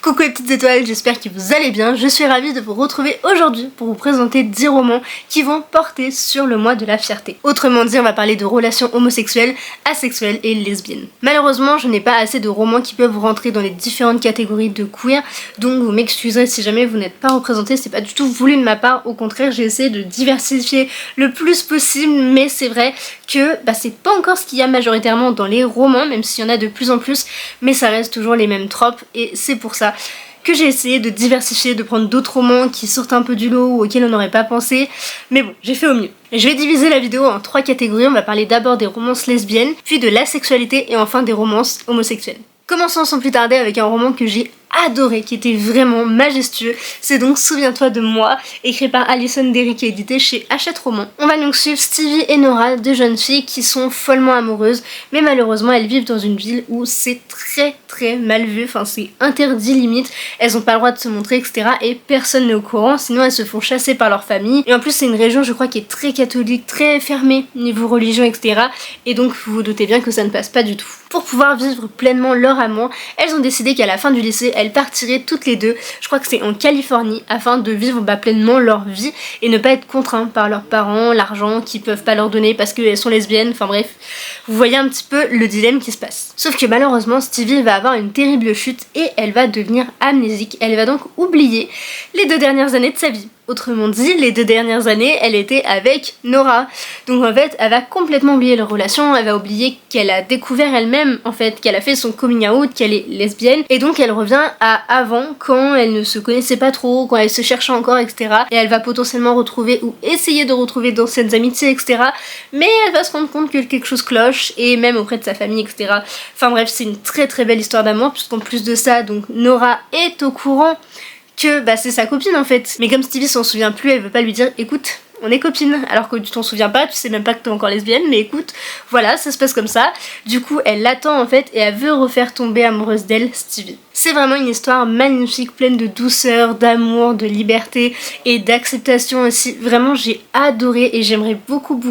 Coucou les petites étoiles, j'espère que vous allez bien. Je suis ravie de vous retrouver aujourd'hui pour vous présenter 10 romans qui vont porter sur le mois de la fierté. Autrement dit, on va parler de relations homosexuelles, asexuelles et lesbiennes. Malheureusement, je n'ai pas assez de romans qui peuvent rentrer dans les différentes catégories de queer, donc vous m'excuserez si jamais vous n'êtes pas représenté, c'est pas du tout voulu de ma part. Au contraire, j'ai essayé de diversifier le plus possible, mais c'est vrai que c'est pas encore ce qu'il y a majoritairement dans les romans, même s'il y en a de plus en plus, mais ça reste toujours les mêmes tropes, et c'est pour ça que j'ai essayé de diversifier, de prendre d'autres romans qui sortent un peu du lot ou auxquels on n'aurait pas pensé, mais bon, j'ai fait au mieux. Et je vais diviser la vidéo en 3 catégories, on va parler d'abord des romances lesbiennes, puis de l'asexualité et enfin des romances homosexuelles. Commençons sans plus tarder avec un roman que j'ai adoré, qui était vraiment majestueux. C'est donc Souviens-toi de moi, écrit par Alison Derrick et édité chez Hachette Romans. On va donc suivre Stevie et Nora, deux jeunes filles qui sont follement amoureuses, mais malheureusement elles vivent dans une ville où c'est très mal vu, enfin c'est interdit limite, elles ont pas le droit de se montrer, etc. et personne n'est au courant, sinon elles se font chasser par leur famille. Et en plus c'est une région, je crois, qui est très catholique, très fermée niveau religion, etc. et donc vous vous doutez bien que ça ne passe pas du tout. Pour pouvoir vivre pleinement leur amour, elles ont décidé qu'à la fin du lycée, elles partiraient toutes les deux, je crois que c'est en Californie, afin de vivre pleinement leur vie et ne pas être contraintes par leurs parents, l'argent qu'ils peuvent pas leur donner parce qu'elles sont lesbiennes, enfin bref, vous voyez un petit peu le dilemme qui se passe. Sauf que malheureusement, Stevie va avoir une terrible chute et elle va devenir amnésique, elle va donc oublier les 2 dernières années de sa vie. Autrement dit, les 2 dernières années, elle était avec Nora. Donc en fait, elle va complètement oublier leur relation, elle va oublier qu'elle a découvert elle-même, en fait, qu'elle a fait son coming out, qu'elle est lesbienne. Et donc elle revient à avant, quand elle ne se connaissait pas trop, quand elle se cherchait encore, etc. Et elle va potentiellement retrouver ou essayer de retrouver d'anciennes amitiés, etc. Mais elle va se rendre compte que quelque chose cloche, et même auprès de sa famille, etc. Enfin bref, c'est une très belle histoire d'amour, puisqu'en plus de ça, donc Nora est au courant que c'est sa copine en fait. Mais comme Stevie s'en souvient plus, elle veut pas lui dire écoute, on est copines, alors que tu t'en souviens pas, tu sais même pas que t'es encore lesbienne, mais écoute, voilà, ça se passe comme ça. Du coup, elle l'attend en fait et elle veut refaire tomber amoureuse d'elle, Stevie. C'est vraiment une histoire magnifique, pleine de douceur, d'amour, de liberté et d'acceptation aussi. Vraiment, j'ai adoré et j'aimerais beaucoup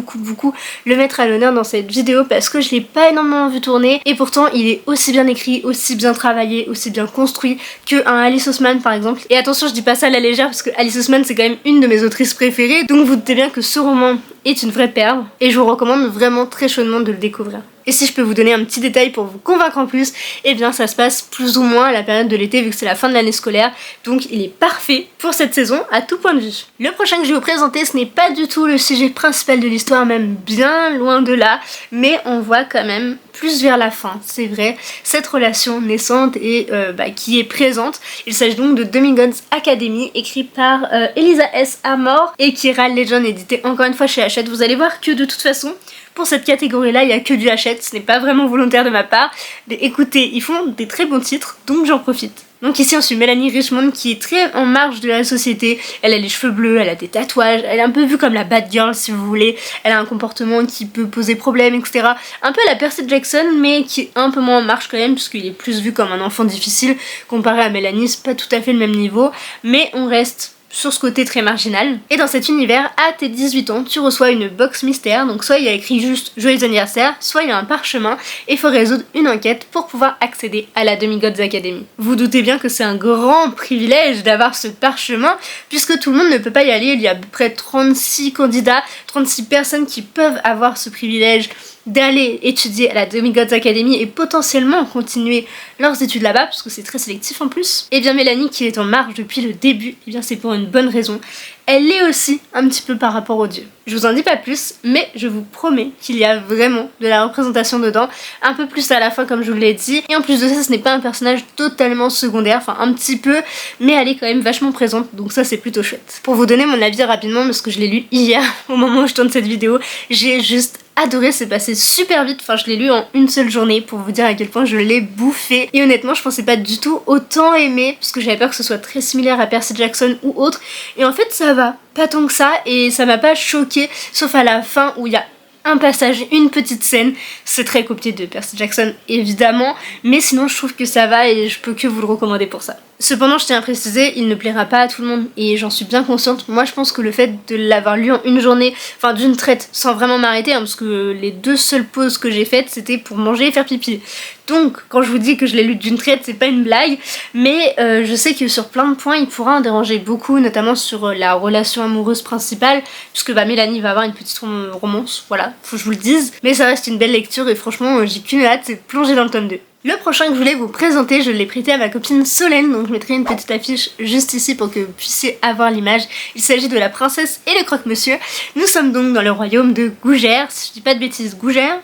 le mettre à l'honneur dans cette vidéo parce que je l'ai pas énormément vu tourner et pourtant il est aussi bien écrit, aussi bien travaillé, aussi bien construit qu'un Alice Oseman par exemple. Et attention, je dis pas ça à la légère parce que Alice Oseman c'est quand même une de mes autrices préférées, donc vous doutez bien que ce roman est une vraie perle et je vous recommande vraiment très chaudement de le découvrir. Et si je peux vous donner un petit détail pour vous convaincre en plus, eh bien ça se passe plus ou moins à la période de l'été vu que c'est la fin de l'année scolaire, donc il est parfait pour cette saison à tout point de vue. Le prochain que je vais vous présenter, ce n'est pas du tout le sujet principal de l'histoire, même bien loin de là, mais on voit quand même plus vers la fin, c'est vrai, cette relation naissante et qui est présente. Il s'agit donc de Demigods Academy, écrit par Elisa S. Amor et Kira Lejon, édité encore une fois chez Hachette. Vous allez voir que de toute façon, pour cette catégorie-là, il n'y a que du Hachette, ce n'est pas vraiment volontaire de ma part. Mais écoutez, ils font des très bons titres, donc j'en profite. Donc ici on suit Mélanie Richmond qui est très en marge de la société, elle a les cheveux bleus, elle a des tatouages, elle est un peu vue comme la bad girl si vous voulez, elle a un comportement qui peut poser problème, etc. Un peu la Percy Jackson mais qui est un peu moins en marche quand même puisqu'il est plus vu comme un enfant difficile comparé à Mélanie, c'est pas tout à fait le même niveau, mais on reste sur ce côté très marginal. Et dans cet univers, à tes 18 ans, tu reçois une box mystère, donc soit il y a écrit juste Joyeux anniversaire, soit il y a un parchemin et il faut résoudre une enquête pour pouvoir accéder à la Demigods Academy. Vous doutez bien que c'est un grand privilège d'avoir ce parchemin puisque tout le monde ne peut pas y aller, il y a à peu près 36 candidats, 36 personnes qui peuvent avoir ce privilège d'aller étudier à la Demigods Academy et potentiellement continuer leurs études là-bas, parce que c'est très sélectif en plus. Et bien Mélanie, qui est en marge depuis le début, et bien c'est pour une bonne raison. Elle l'est aussi un petit peu par rapport aux dieux. Je vous en dis pas plus, mais je vous promets qu'il y a vraiment de la représentation dedans, un peu plus à la fin comme je vous l'ai dit, et en plus de ça, ce n'est pas un personnage totalement secondaire, enfin un petit peu, mais elle est quand même vachement présente, donc ça c'est plutôt chouette. Pour vous donner mon avis rapidement, parce que je l'ai lu hier, au moment où je tourne cette vidéo, j'ai juste adoré, c'est passé super vite, enfin je l'ai lu en une seule journée pour vous dire à quel point je l'ai bouffé et honnêtement je pensais pas du tout autant aimer parce que j'avais peur que ce soit très similaire à Percy Jackson ou autre et en fait ça va, pas tant que ça et ça m'a pas choqué sauf à la fin où il y a un passage, une petite scène, c'est très copié de Percy Jackson évidemment mais sinon je trouve que ça va et je peux que vous le recommander pour ça. Cependant, je tiens à préciser, il ne plaira pas à tout le monde et j'en suis bien consciente. Moi, je pense que le fait de l'avoir lu en une journée, enfin d'une traite, sans vraiment m'arrêter, hein, parce que les 2 seules pauses que j'ai faites, c'était pour manger et faire pipi. Donc, quand je vous dis que je l'ai lu d'une traite, c'est pas une blague, mais je sais que sur plein de points, il pourra en déranger beaucoup, notamment sur la relation amoureuse principale, puisque Mélanie va avoir une petite romance, voilà, faut que je vous le dise. Mais ça reste une belle lecture et franchement, j'ai qu'une hâte, c'est de plonger dans le tome 2. Le prochain que je voulais vous présenter, je l'ai prêté à ma copine Solène, donc je mettrai une petite affiche juste ici pour que vous puissiez avoir l'image. Il s'agit de La Princesse et le Croque-Monsieur. Nous sommes donc dans le royaume de Gougère, si je dis pas de bêtises, Gougère.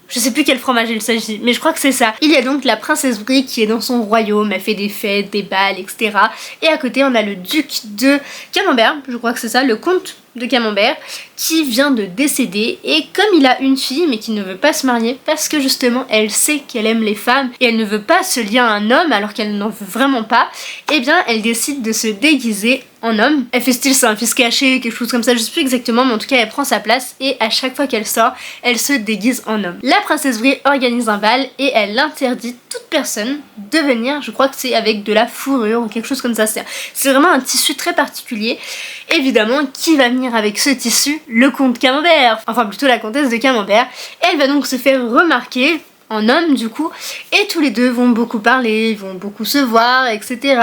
Je sais plus quel fromage il s'agit, mais je crois que c'est ça. Il y a donc la princesse Brie qui est dans son royaume, elle fait des fêtes, des balles, etc. Et à côté, on a le duc de Camembert, je crois que c'est ça, le comte de Camembert, qui vient de décéder, et comme il a une fille mais qui ne veut pas se marier parce que justement elle sait qu'elle aime les femmes et elle ne veut pas se lier à un homme alors qu'elle n'en veut vraiment pas, et bien elle décide de se déguiser en homme. Elle fait style c'est un fils caché, quelque chose comme ça, je sais plus exactement, mais en tout cas elle prend sa place et à chaque fois qu'elle sort, elle se déguise en homme. La princesse Brie organise un bal et elle interdit toute personne de venir, je crois que c'est avec de la fourrure ou quelque chose comme ça, c'est vraiment un tissu très particulier. Évidemment, qui va venir avec ce tissu? Le comte Camembert, enfin plutôt la comtesse de Camembert. Elle va donc se faire remarquer en homme du coup, et tous les deux vont beaucoup parler, ils vont beaucoup se voir, etc.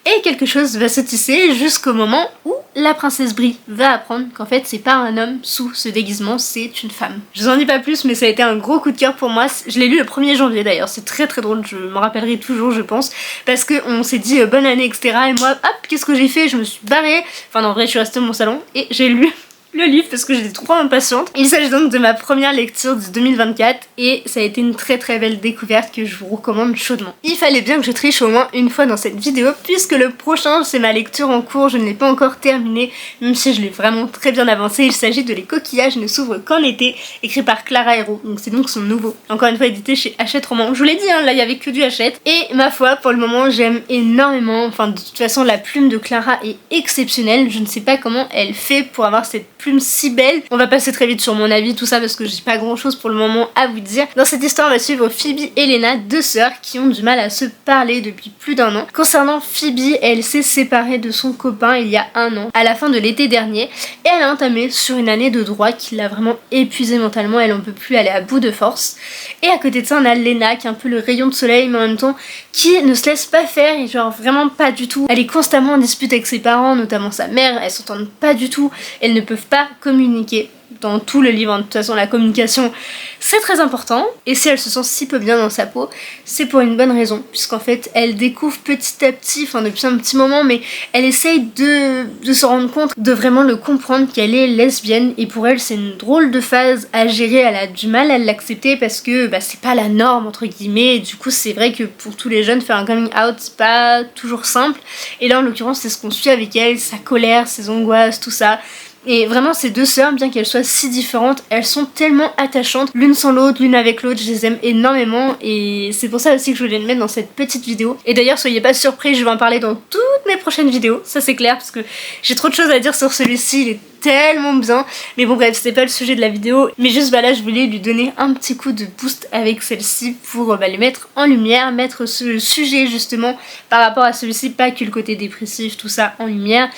Et quelque chose va se tisser jusqu'au moment où la princesse Brie va apprendre qu'en fait c'est pas un homme sous ce déguisement, c'est une femme. Je vous en dis pas plus, mais ça a été un gros coup de cœur pour moi. Je l'ai lu le 1er janvier d'ailleurs, c'est très très drôle, je m'en rappellerai toujours je pense, parce qu'on s'est dit bonne année etc. Et moi hop, qu'est-ce que j'ai fait? Je me suis barrée, enfin non en vrai je suis restée dans mon salon et j'ai lu le livre parce que j'étais trop impatiente. Il s'agit donc de ma première lecture de 2024 et ça a été une très très belle découverte que je vous recommande chaudement. Il fallait bien que je triche au moins une fois dans cette vidéo puisque le prochain c'est ma lecture en cours, je ne l'ai pas encore terminé même si je l'ai vraiment très bien avancé. Il s'agit de Les Coquillages ne s'ouvrent qu'en été, écrit par Clara Hérault, donc c'est donc son nouveau. Encore une fois édité chez Hachette Roman. Je vous l'ai dit hein, là il y avait que du Hachette et ma foi pour le moment j'aime énormément, enfin de toute façon la plume de Clara est exceptionnelle, je ne sais pas comment elle fait pour avoir cette plume si belle. On va passer très vite sur mon avis, tout ça parce que j'ai pas grand chose pour le moment à vous dire. Dans cette histoire on va suivre Phoebe et Lena, 2 sœurs qui ont du mal à se parler depuis plus d'1 an. Concernant Phoebe, elle s'est séparée de son copain il y a 1 an, à la fin de l'été dernier, et elle a entamé sur une année de droit qui l'a vraiment épuisée mentalement, elle en peut plus, elle est à bout de force. Et à côté de ça on a Lena qui est un peu le rayon de soleil mais en même temps qui ne se laisse pas faire et genre vraiment pas du tout. Elle est constamment en dispute avec ses parents, notamment sa mère, elles s'entendent pas du tout, elles ne peuvent pas communiquer. Dans tout le livre, de toute façon la communication c'est très important et si elle se sent si peu bien dans sa peau c'est pour une bonne raison puisqu'en fait elle découvre petit à petit, enfin depuis un petit moment mais elle essaye de se rendre compte, de vraiment le comprendre qu'elle est lesbienne et pour elle c'est une drôle de phase à gérer, elle a du mal à l'accepter parce que c'est pas la norme entre guillemets et du coup c'est vrai que pour tous les jeunes faire un coming out c'est pas toujours simple et là en l'occurrence c'est ce qu'on suit avec elle, sa colère, ses angoisses, tout ça. Et vraiment ces 2 sœurs, bien qu'elles soient si différentes, elles sont tellement attachantes l'une sans l'autre, l'une avec l'autre, je les aime énormément et c'est pour ça aussi que je voulais le mettre dans cette petite vidéo. Et d'ailleurs soyez pas surpris, je vais en parler dans toutes mes prochaines vidéos, ça c'est clair parce que j'ai trop de choses à dire sur celui-ci, il est tellement bien. Mais bon bref, c'est pas le sujet de la vidéo, mais juste là je voulais lui donner un petit coup de boost avec celle-ci pour le mettre en lumière, mettre ce sujet justement par rapport à celui-ci, pas que le côté dépressif, tout ça en lumière.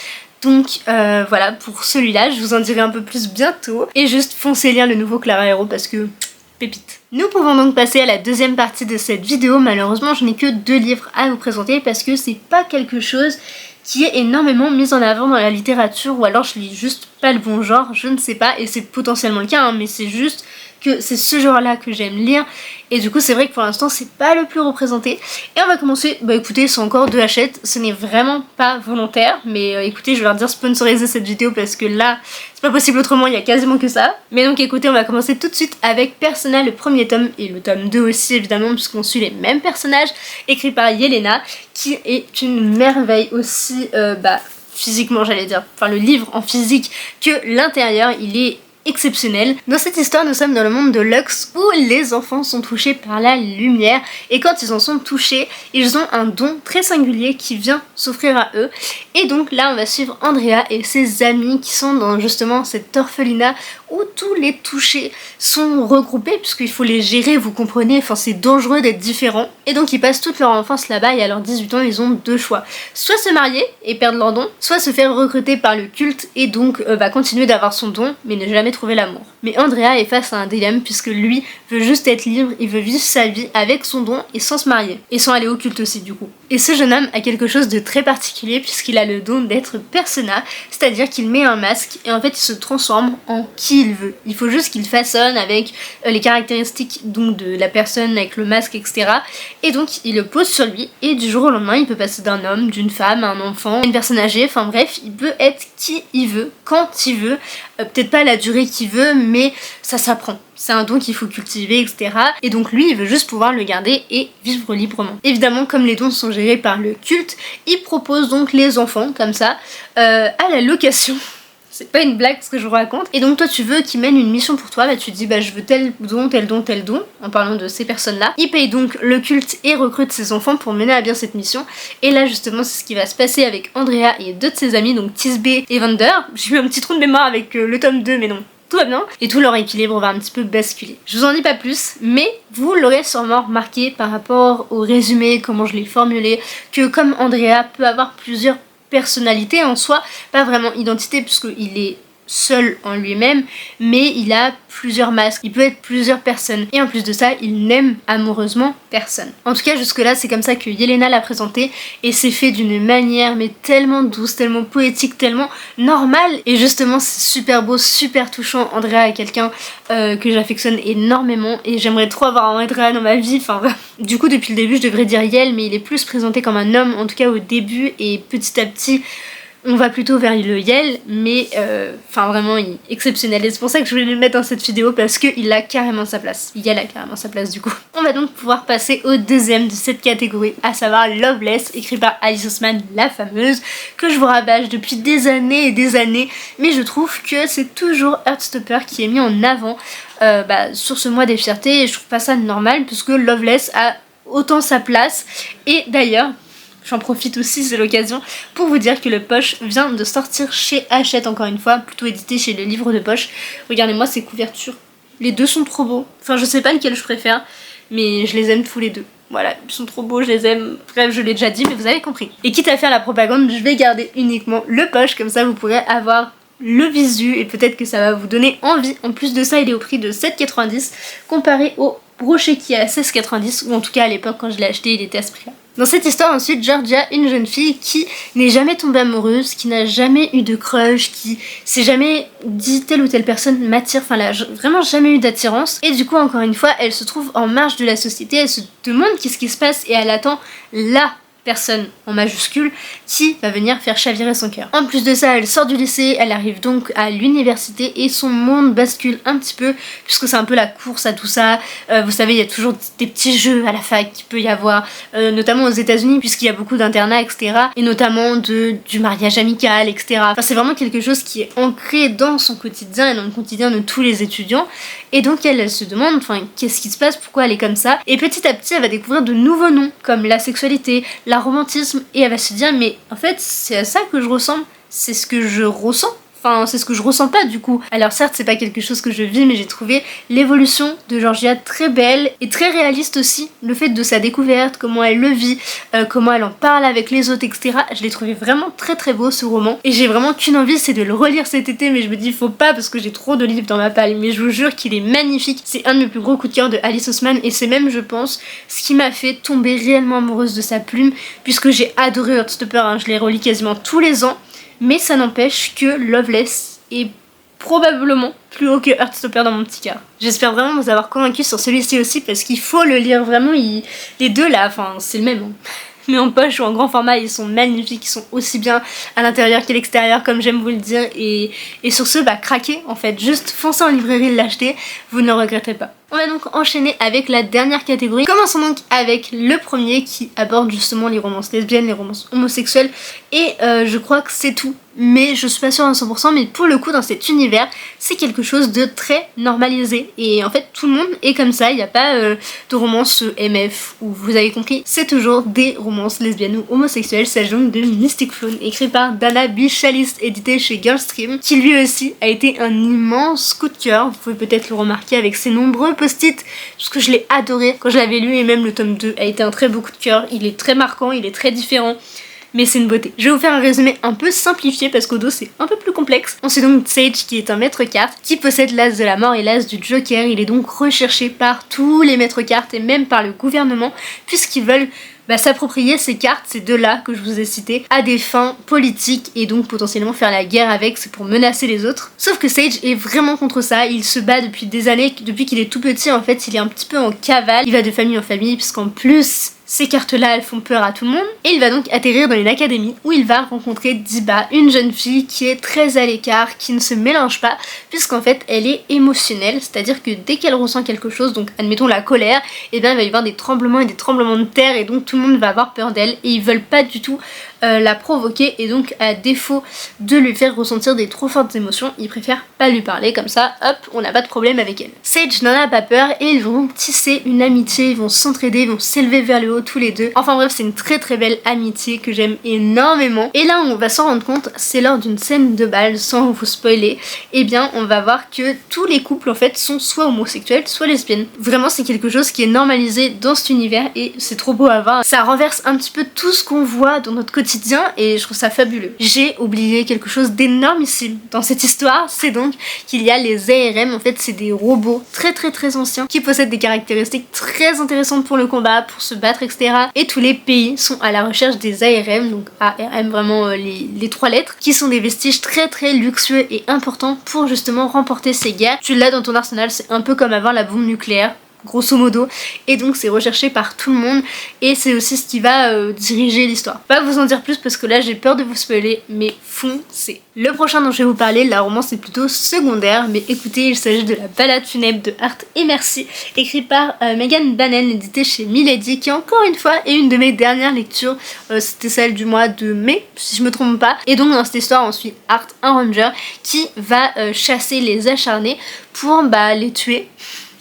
Donc voilà pour celui-là, je vous en dirai un peu plus bientôt. Et juste foncez lire le nouveau Clara Hérault parce que pépite. Nous pouvons donc passer à la deuxième partie de cette vidéo. Malheureusement je n'ai que 2 livres à vous présenter parce que c'est pas quelque chose qui est énormément mis en avant dans la littérature ou alors je lis juste pas le bon genre, je ne sais pas et c'est potentiellement le cas hein, mais c'est juste que c'est ce genre là que j'aime lire et du coup c'est vrai que pour l'instant c'est pas le plus représenté et on va commencer, écoutez c'est encore de Hachette, ce n'est vraiment pas volontaire mais écoutez je vais leur dire sponsoriser cette vidéo parce que là c'est pas possible autrement, il y a quasiment que ça. Mais donc écoutez on va commencer tout de suite avec Persona le 1er tome et le tome 2 aussi évidemment puisqu'on suit les mêmes personnages, écrit par Yelena qui est une merveille aussi physiquement j'allais dire, enfin le livre en physique que l'intérieur il est exceptionnel. Dans cette histoire nous sommes dans le monde de Lux où les enfants sont touchés par la lumière et quand ils en sont touchés ils ont un don très singulier qui vient s'offrir à eux et donc là on va suivre Andrea et ses amis qui sont dans justement cet orphelinat où tous les touchés sont regroupés puisqu'il faut les gérer, vous comprenez, enfin c'est dangereux d'être différent et donc ils passent toute leur enfance là-bas et à leurs 18 ans ils ont deux choix. Soit se marier et perdre leur don, soit se faire recruter par le culte et donc continuer d'avoir son don mais ne jamais trouver l'amour. Mais Andrea est face à un dilemme puisque lui veut juste être libre, il veut vivre sa vie avec son don et sans se marier. Et sans aller au culte aussi du coup. Et ce jeune homme a quelque chose de très particulier puisqu'il a le don d'être persona, c'est-à-dire qu'il met un masque et en fait il se transforme en qui il veut. Il faut juste qu'il façonne avec les caractéristiques donc de la personne avec le masque etc. Et donc il le pose sur lui et du jour au lendemain il peut passer d'un homme, d'une femme, à un enfant, une personne âgée, enfin bref, il peut être qui il veut, quand il veut, peut-être pas la durée qu'il veut mais ça s'apprend. C'est un don qu'il faut cultiver, etc. Et donc lui, il veut juste pouvoir le garder et vivre librement. Évidemment, comme les dons sont gérés par le culte, il propose donc les enfants, comme ça, à la location. C'est pas une blague ce que je vous raconte. Et donc toi tu veux qu'ils mènent une mission pour toi, tu te dis je veux tel don, tel don, tel don, en parlant de ces personnes-là. Ils payent donc le culte et recrutent ses enfants pour mener à bien cette mission. Et là justement c'est ce qui va se passer avec Andrea et deux de ses amis, donc Tisbe et Vander. J'ai eu un petit trou de mémoire avec le tome 2 mais non. Tout va bien, et tout leur équilibre va un petit peu basculer. Je vous en dis pas plus, mais vous l'aurez sûrement remarqué par rapport au résumé, comment je l'ai formulé, que comme Andrea peut avoir plusieurs personnalités en soi, pas vraiment identité puisqu'il est seul en lui-même, mais il a plusieurs masques, il peut être plusieurs personnes, et en plus de ça, il n'aime amoureusement personne. En tout cas, jusque là, c'est comme ça que Yelena l'a présenté, et c'est fait d'une manière mais tellement douce, tellement poétique, tellement normale, et justement, c'est super beau, super touchant. Andrea est quelqu'un que j'affectionne énormément, et j'aimerais trop avoir un Andrea dans ma vie, enfin, du coup, depuis le début, je devrais dire Yel, mais il est plus présenté comme un homme, en tout cas au début, et petit à petit, on va plutôt vers le Yel, mais vraiment il est exceptionnel. Et c'est pour ça que je voulais le mettre dans cette vidéo parce qu'il a carrément sa place. Yel a carrément sa place du coup. On va donc pouvoir passer au deuxième de cette catégorie, à savoir Loveless, écrit par Alice Oseman, la fameuse, que je vous rabâche depuis des années et des années. Mais je trouve que c'est toujours Heartstopper qui est mis en avant sur ce mois des fiertés. Et je trouve pas ça normal puisque Loveless a autant sa place. Et d'ailleurs, j'en profite aussi, c'est l'occasion, pour vous dire que le Poche vient de sortir chez Hachette, encore une fois, plutôt édité chez le livre de poche. Regardez-moi ces couvertures. Les deux sont trop beaux. Enfin, je sais pas lequel je préfère, mais je les aime tous les deux. Voilà, ils sont trop beaux, je les aime. Bref, je l'ai déjà dit, mais vous avez compris. Et quitte à faire la propagande, je vais garder uniquement le Poche, comme ça vous pourrez avoir le visu et peut-être que ça va vous donner envie. En plus de ça, il est au prix de 7,90 comparé au brochet qui est à 16,90, ou en tout cas à l'époque quand je l'ai acheté, il était à ce prix-là. Dans cette histoire ensuite, Georgia, une jeune fille qui n'est jamais tombée amoureuse, qui n'a jamais eu de crush, qui s'est jamais dit telle ou telle personne m'attire, enfin elle a vraiment jamais eu d'attirance. Et du coup encore une fois, elle se trouve en marge de la société, elle se demande qu'est-ce qui se passe et elle attend la personne en majuscule qui va venir faire chavirer son cœur. En plus de ça, elle sort du lycée, elle arrive donc à l'université et son monde bascule un petit peu puisque c'est un peu la course à tout ça. Vous savez, il y a toujours des petits jeux à la fac qu'il peut y avoir, notamment aux États-Unis puisqu'il y a beaucoup d'internats, etc. Et notamment du mariage amical, etc. Enfin, c'est vraiment quelque chose qui est ancré dans son quotidien et dans le quotidien de tous les étudiants. Et donc elle se demande, qu'est-ce qui se passe, pourquoi elle est comme ça. Et petit à petit, elle va découvrir de nouveaux noms comme la sexualité, la romantisme, et elle va se dire mais en fait c'est à ça que je ressemble, c'est ce que je ressens. Enfin, c'est ce que je ressens pas du coup. Alors certes, c'est pas quelque chose que je vis, mais j'ai trouvé l'évolution de Georgia très belle et très réaliste aussi. Le fait de sa découverte, comment elle le vit, comment elle en parle avec les autres, etc. Je l'ai trouvé vraiment très très beau ce roman. Et j'ai vraiment qu'une envie, c'est de le relire cet été, mais je me dis faut pas parce que j'ai trop de livres dans ma palle. Mais je vous jure qu'il est magnifique. C'est un de mes plus gros coups de cœur de Alice Oseman et c'est même, je pense, ce qui m'a fait tomber réellement amoureuse de sa plume, puisque j'ai adoré Heartstopper, je les relis quasiment tous les ans. Mais ça n'empêche que Loveless est probablement plus haut que Heartstopper dans mon petit cœur. J'espère vraiment vous avoir convaincu sur celui-ci aussi parce qu'il faut le lire vraiment, les deux là, c'est le même. Mais en poche ou en grand format, ils sont magnifiques, ils sont aussi bien à l'intérieur qu'à l'extérieur comme j'aime vous le dire. Et sur ce, craquez en fait, juste foncez en librairie l'acheter, vous ne regretterez pas. On va donc enchaîner avec la dernière catégorie. Commençons donc avec le premier qui aborde justement les romances lesbiennes, les romances homosexuelles. Et je crois que c'est tout. Mais je suis pas sûre à 100%, mais pour le coup dans cet univers, c'est quelque chose de très normalisé. Et en fait tout le monde est comme ça, il n'y a pas de romance MF ou vous avez compris, c'est toujours des romances lesbiennes ou homosexuelles. Il s'agit donc de Mystic Fawn, écrit par Dana B. Chalice, édité chez Girlstream, qui lui aussi a été un immense coup de cœur. Vous pouvez peut-être le remarquer avec ses nombreux post-it parce que je l'ai adoré quand je l'avais lu, et même le tome 2 a été un très beau coup de cœur. Il est très marquant, il est très différent, mais c'est une beauté. Je vais vous faire un résumé un peu simplifié parce qu'au dos c'est un peu plus complexe. On suit donc Sage qui est un maître carte qui possède l'as de la mort et l'as du Joker. Il est donc recherché par tous les maîtres cartes et même par le gouvernement puisqu'ils veulent s'approprier ces cartes, ces deux-là que je vous ai cités, à des fins politiques et donc potentiellement faire la guerre avec, c'est pour menacer les autres. Sauf que Sage est vraiment contre ça, il se bat depuis des années, depuis qu'il est tout petit en fait, il est un petit peu en cavale, il va de famille en famille puisqu'en plus ces cartes-là, elles font peur à tout le monde. Et il va donc atterrir dans une académie où il va rencontrer Diba, une jeune fille qui est très à l'écart, qui ne se mélange pas, puisqu'en fait, elle est émotionnelle. C'est-à-dire que dès qu'elle ressent quelque chose, donc admettons la colère, et bien il va y avoir des tremblements et des tremblements de terre, et donc tout le monde va avoir peur d'elle, et ils veulent pas du tout la provoquer, et donc à défaut de lui faire ressentir des trop fortes émotions, ils préfèrent pas lui parler, comme ça, hop, on n'a pas de problème avec elle. Sage n'en a pas peur, et ils vont donc tisser une amitié, ils vont s'entraider, ils vont s'élever vers le haut tous les deux. Enfin bref, c'est une très très belle amitié que j'aime énormément. Et là, on va s'en rendre compte, c'est lors d'une scène de bal, sans vous spoiler, et bien on va voir que tous les couples en fait sont soit homosexuels, soit lesbiennes. Vraiment, c'est quelque chose qui est normalisé dans cet univers, et c'est trop beau à voir. Ça renverse un petit peu tout ce qu'on voit dans notre quotidien, et je trouve ça fabuleux. J'ai oublié quelque chose d'énormissime dans cette histoire, c'est donc qu'il y a les ARM. En fait, c'est des robots très très très anciens qui possèdent des caractéristiques très intéressantes pour le combat, pour se battre, etc. Et tous les pays sont à la recherche des ARM, donc ARM vraiment les trois lettres, qui sont des vestiges très très luxueux et importants pour justement remporter ces guerres. Tu l'as dans ton arsenal, c'est un peu comme avoir la bombe nucléaire, grosso modo, et donc c'est recherché par tout le monde, et c'est aussi ce qui va diriger l'histoire. Pas vous en dire plus parce que là j'ai peur de vous spoiler, mais foncez. Le prochain dont je vais vous parler, la romance est plutôt secondaire, mais écoutez, il s'agit de La Balade funèbre de Art et Merci, écrit par Megan Bannell, édité chez Milady, qui encore une fois est une de mes dernières lectures. C'était celle du mois de mai, si je me trompe pas, et donc dans cette histoire on suit Art, un ranger, qui va chasser les acharnés pour les tuer.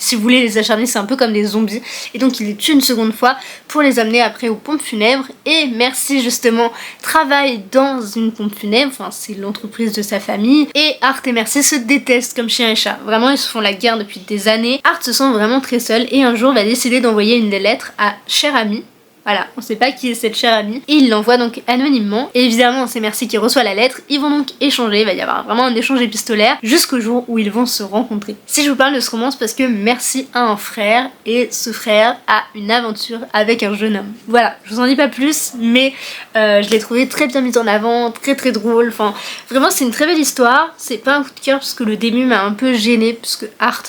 Si vous voulez, les acharnés, c'est un peu comme des zombies, et donc il les tue une seconde fois pour les amener après aux pompes funèbres. Et Merci justement travaille dans une pompe funèbre, enfin c'est l'entreprise de sa famille, et Art et Merci se détestent comme chien et chat. Vraiment, ils se font la guerre depuis des années. Art se sent vraiment très seul et un jour va décider d'envoyer une lettre à Cher Ami. Voilà, on sait pas qui est cette chère amie, et il l'envoie donc anonymement, et évidemment c'est Merci qui reçoit la lettre. Ils vont donc échanger, il va y avoir vraiment un échange épistolaire jusqu'au jour où ils vont se rencontrer. Si je vous parle de ce roman, c'est parce que Merci a un frère, et ce frère a une aventure avec un jeune homme. Voilà, je vous en dis pas plus, mais je l'ai trouvé très bien mis en avant, très très drôle, enfin vraiment c'est une très belle histoire. C'est pas un coup de cœur parce que le début m'a un peu gênée, puisque Art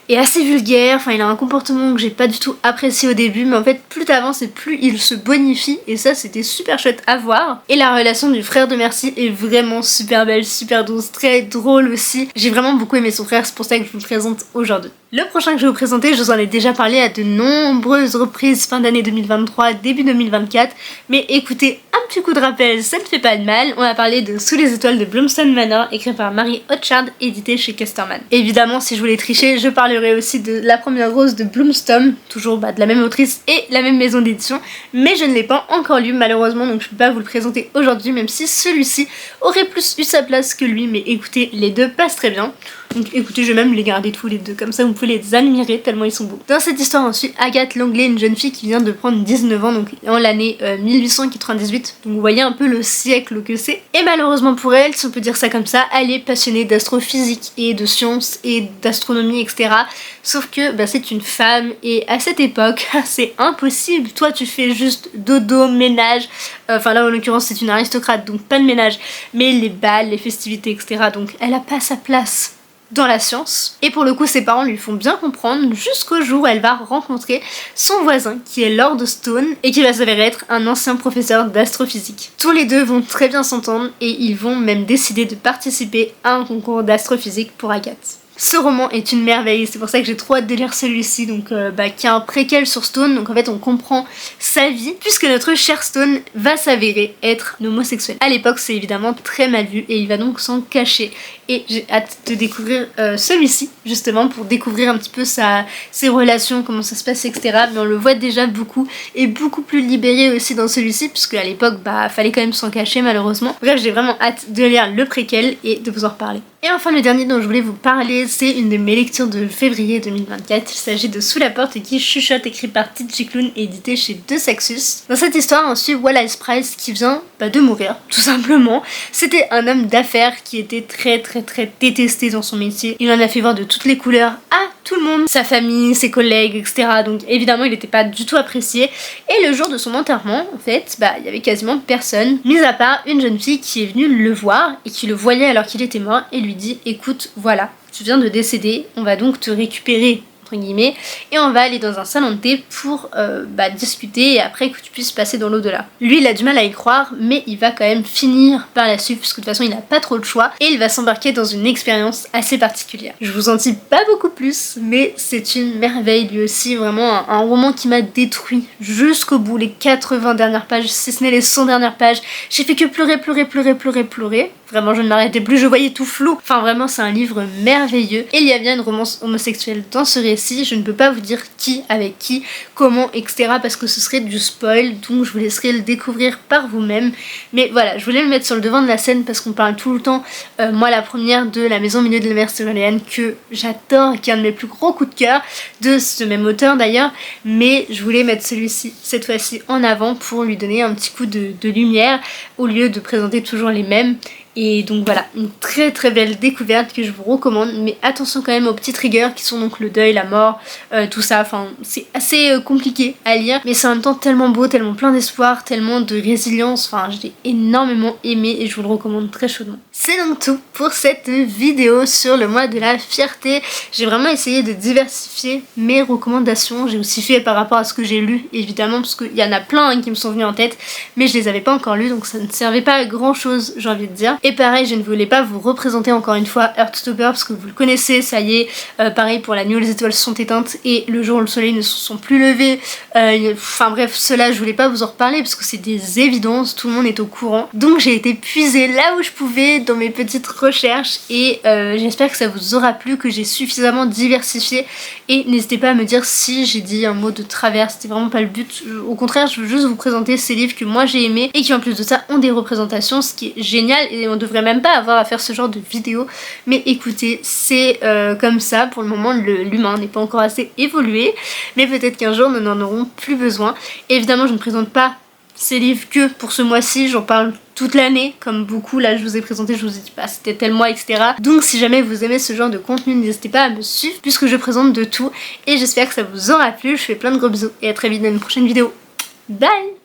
est assez vulgaire, enfin il a un comportement que j'ai pas du tout apprécié au début, mais en fait plus t'avances et plus il se bonifie, et ça c'était super chouette à voir. Et la relation du frère de Merci est vraiment super belle, super douce, très drôle aussi. J'ai vraiment beaucoup aimé son frère, c'est pour ça que je vous le présente aujourd'hui. Le prochain que je vais vous présenter, je vous en ai déjà parlé à de nombreuses reprises fin d'année 2023, début 2024, mais écoutez, un petit coup de rappel, ça ne fait pas de mal. On a parlé de Sous les étoiles de Bloomstone Manor, écrit par Mary Hochard, édité chez Casterman. Évidemment, si je voulais tricher, je parlerai aussi de La Première Rose de Bloomstone, toujours de la même autrice et la même maison d'édition, mais je ne l'ai pas encore lu malheureusement, donc je peux pas vous le présenter aujourd'hui, même si celui-ci aurait plus eu sa place que lui, mais écoutez, les deux passent très bien. Donc écoutez, je vais même les garder tous les deux, comme ça vous pouvez les admirer tellement ils sont beaux. Dans cette histoire, on suit Agathe Langley, une jeune fille qui vient de prendre 19 ans, donc en l'année 1898, donc vous voyez un peu le siècle que c'est. Et malheureusement pour elle, si on peut dire ça comme ça, elle est passionnée d'astrophysique et de sciences et d'astronomie, etc. Sauf que c'est une femme, et à cette époque, c'est impossible. Toi tu fais juste dodo, ménage, enfin là en l'occurrence c'est une aristocrate, donc pas de ménage, mais les balles, les festivités, etc. Donc elle a pas sa place dans la science. Et pour le coup, ses parents lui font bien comprendre, jusqu'au jour où elle va rencontrer son voisin qui est Lord Stone, et qui va s'avérer être un ancien professeur d'astrophysique. Tous les deux vont très bien s'entendre, et ils vont même décider de participer à un concours d'astrophysique pour Agathe. Ce roman est une merveille, c'est pour ça que j'ai trop hâte de lire celui-ci, donc qui a un préquel sur Stone, donc en fait on comprend sa vie, puisque notre cher Stone va s'avérer être un homosexuel. À l'époque c'est évidemment très mal vu, et il va donc s'en cacher, et j'ai hâte de découvrir celui-ci justement pour découvrir un petit peu ses relations, comment ça se passe, etc. Mais on le voit déjà beaucoup et beaucoup plus libéré aussi dans celui-ci puisque à l'époque fallait quand même s'en cacher malheureusement. Bref, j'ai vraiment hâte de lire le préquel et de vous en reparler. Et enfin le dernier dont je voulais vous parler, c'est une de mes lectures de février 2024. Il s'agit de Sous la porte qui chuchote, écrit par Titchy Clown et édité chez De Saxus. Dans cette histoire, on suit Wallace Price qui vient de mourir, tout simplement. C'était un homme d'affaires qui était très détesté dans son métier. Il en a fait voir de toutes les couleurs à tout le monde, sa famille, ses collègues, etc. Donc évidemment il n'était pas du tout apprécié. Et le jour de son enterrement, en fait, il y avait quasiment personne, mis à part une jeune fille qui est venue le voir et qui le voyait alors qu'il était mort et lui dit écoute, voilà, tu viens de décéder, on va donc te récupérer entre guillemets, et on va aller dans un salon de thé pour discuter et après que tu puisses passer dans l'au-delà. Lui il a du mal à y croire mais il va quand même finir par la suivre parce que de toute façon il n'a pas trop le choix et il va s'embarquer dans une expérience assez particulière. Je vous en dis pas beaucoup plus mais c'est une merveille lui aussi, vraiment un roman qui m'a détruit jusqu'au bout, les 80 dernières pages, si ce n'est les 100 dernières pages, j'ai fait que pleurer. Vraiment, je ne m'arrêtais plus, je voyais tout flou. Enfin, vraiment, c'est un livre merveilleux. Et il y a bien une romance homosexuelle dans ce récit. Je ne peux pas vous dire qui, avec qui, comment, etc. parce que ce serait du spoil. Donc, je vous laisserai le découvrir par vous-même. Mais voilà, je voulais le mettre sur le devant de la scène parce qu'on parle tout le temps, moi, la première de La Maison au milieu de la mer Céruléenne, que j'adore, qui est un de mes plus gros coups de cœur, de ce même auteur d'ailleurs. Mais je voulais mettre celui-ci, cette fois-ci, en avant pour lui donner un petit coup de lumière au lieu de présenter toujours les mêmes. Et donc voilà, une très belle découverte que je vous recommande, mais attention quand même aux petits triggers qui sont donc le deuil, la mort, tout ça, enfin c'est assez compliqué à lire, mais c'est en même temps tellement beau, tellement plein d'espoir, tellement de résilience, enfin je l'ai énormément aimé et je vous le recommande très chaudement. C'est donc tout pour cette vidéo sur le mois de la fierté. J'ai vraiment essayé de diversifier mes recommandations, j'ai aussi fait par rapport à ce que j'ai lu évidemment, parce qu'il y en a plein qui me sont venus en tête, mais je les avais pas encore lus donc ça ne servait pas à grand chose, j'ai envie de dire. Et pareil, je ne voulais pas vous représenter encore une fois Heartstopper parce que vous le connaissez, ça y est, pareil pour la nuit où les étoiles sont éteintes et le jour où le soleil ne se sont plus levés, enfin bref, cela je voulais pas vous en reparler parce que c'est des évidences, tout le monde est au courant. Donc j'ai été puiser là où je pouvais dans mes petites recherches et j'espère que ça vous aura plu, que j'ai suffisamment diversifié et n'hésitez pas à me dire si j'ai dit un mot de travers, c'était vraiment pas le but. Au contraire, je veux juste vous présenter ces livres que moi j'ai aimés et qui en plus de ça ont des représentations, ce qui est génial et on devrait même pas avoir à faire ce genre de vidéo, mais écoutez, c'est comme ça, pour le moment l'humain n'est pas encore assez évolué, mais peut-être qu'un jour nous n'en aurons plus besoin. Et évidemment je ne présente pas ces livres que pour ce mois-ci, j'en parle toute l'année, comme beaucoup, là je vous ai présenté, je vous ai dit pas c'était tel mois, etc. Donc si jamais vous aimez ce genre de contenu, n'hésitez pas à me suivre puisque je présente de tout et j'espère que ça vous aura plu, je fais plein de gros bisous et à très vite dans une prochaine vidéo. Bye!